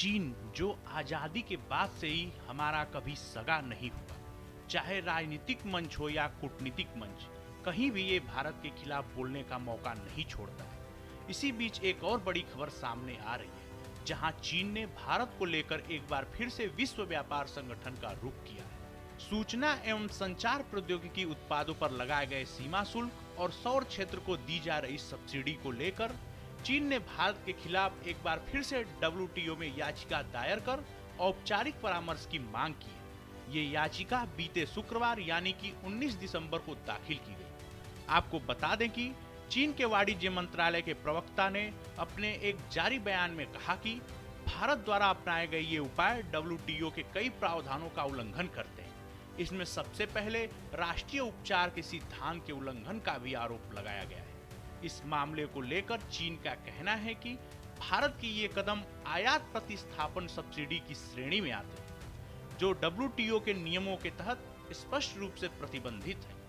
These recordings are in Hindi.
चीन जो आजादी के बाद से ही हमारा कभी सगा नहीं हुआ, चाहे राजनीतिक मंच हो या कूटनीतिक मंच, कहीं भी ये भारत के खिलाफ बोलने का मौका नहीं छोड़ता है। इसी बीच एक और बड़ी खबर सामने आ रही है, जहां चीन ने भारत को लेकर एक बार फिर से विश्व व्यापार संगठन का रुख किया है। सूचना एवं संचार प्रौद्योगिकी उत्पादों पर लगाए गए सीमा शुल्क और सौर क्षेत्र को दी जा रही सब्सिडी को लेकर चीन ने भारत के खिलाफ एक बार फिर से डब्ल्यूटीओ में याचिका दायर कर औपचारिक परामर्श की मांग की है। ये याचिका बीते शुक्रवार यानी कि 19 दिसंबर को दाखिल की गई। आपको बता दें कि चीन के वाणिज्य मंत्रालय के प्रवक्ता ने अपने एक जारी बयान में कहा कि भारत द्वारा अपनाए गए ये उपाय डब्ल्यूटीओ के कई प्रावधानों का उल्लंघन करते हैं। इसमें सबसे पहले राष्ट्रीय उपचार के सिद्धांत के उल्लंघन का भी आरोप लगाया गया है। इस मामले को लेकर चीन का कहना है कि भारत की ये कदम आयात प्रतिस्थापन सब्सिडी की श्रेणी में आते हैं, जो डब्ल्यूटीओ के नियमों के तहत स्पष्ट रूप से प्रतिबंधित है।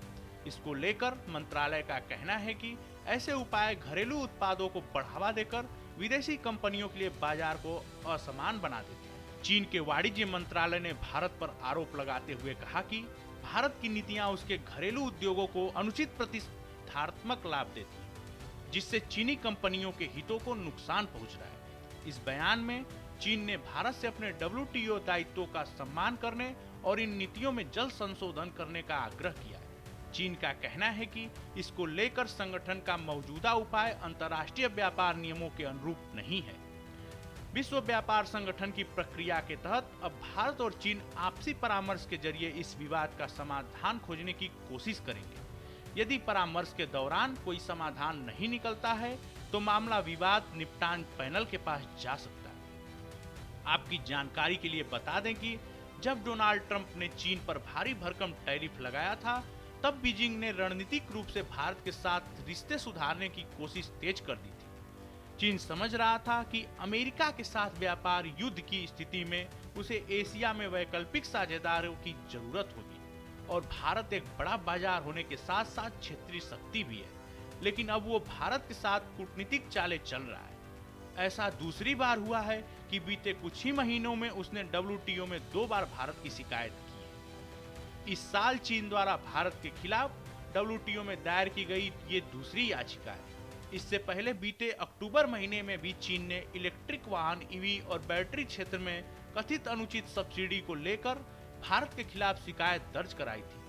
इसको लेकर मंत्रालय का कहना है कि ऐसे उपाय घरेलू उत्पादों को बढ़ावा देकर विदेशी कंपनियों के लिए बाजार को असमान बना देते हैं। चीन के वाणिज्य मंत्रालय ने भारत पर आरोप लगाते हुए कहा कि भारत की नीतियां उसके घरेलू उद्योगों को अनुचित प्रतिस्पर्धात्मक लाभ देती हैं, जिससे चीनी कंपनियों के हितों को नुकसान पहुंच रहा है। इस बयान में चीन ने भारत से अपने डब्ल्यूटीओ दायित्वों का सम्मान करने और इन नीतियों में जल्द संशोधन करने का आग्रह किया है। चीन का कहना है कि इसको लेकर संगठन का मौजूदा उपाय अंतर्राष्ट्रीय व्यापार नियमों के अनुरूप नहीं है। विश्व व्यापार संगठन की प्रक्रिया के तहत अब भारत और चीन आपसी परामर्श के जरिए इस विवाद का समाधान खोजने की कोशिश करेंगे। यदि परामर्श के दौरान कोई समाधान नहीं निकलता है तो मामला विवाद निपटान पैनल के पास जा सकता है। आपकी जानकारी के लिए बता दें कि जब डोनाल्ड ट्रंप ने चीन पर भारी भरकम टैरिफ लगाया था, तब बीजिंग ने रणनीतिक रूप से भारत के साथ रिश्ते सुधारने की कोशिश तेज कर दी थी। चीन समझ रहा था कि अमेरिका के साथ व्यापार युद्ध की स्थिति में उसे एशिया में वैकल्पिक साझेदारों की जरूरत होगी, और भारत एक बड़ा बाजार होने के साथ साथ क्षेत्रीय शक्ति भी है। लेकिन अब वो भारत के साथ कूटनीतिक चालें चल रहा है। ऐसा दूसरी बार हुआ है कि बीते कुछ ही महीनों में उसने डब्ल्यूटीओ में 2 बार भारत की शिकायत की है। इस साल चीन द्वारा भारत के खिलाफ डब्ल्यूटीओ में दायर की गई ये दूसरी याचिका है। इससे पहले बीते अक्टूबर महीने में भी चीन ने इलेक्ट्रिक वाहन, ईवी और बैटरी क्षेत्र में कथित अनुचित सब्सिडी को लेकर भारत के खिलाफ शिकायत दर्ज कराई थी।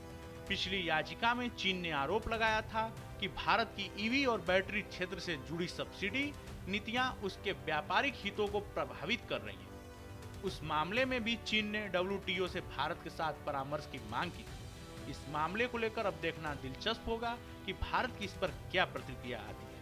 पिछली याचिका में चीन ने आरोप लगाया था कि भारत की ईवी और बैटरी क्षेत्र से जुड़ी सब्सिडी नीतियां उसके व्यापारिक हितों को प्रभावित कर रही हैं। उस मामले में भी चीन ने डब्ल्यूटीओ से भारत के साथ परामर्श की मांग की थी। इस मामले को लेकर अब देखना दिलचस्प होगा कि भारत की इस पर क्या प्रतिक्रिया आती है।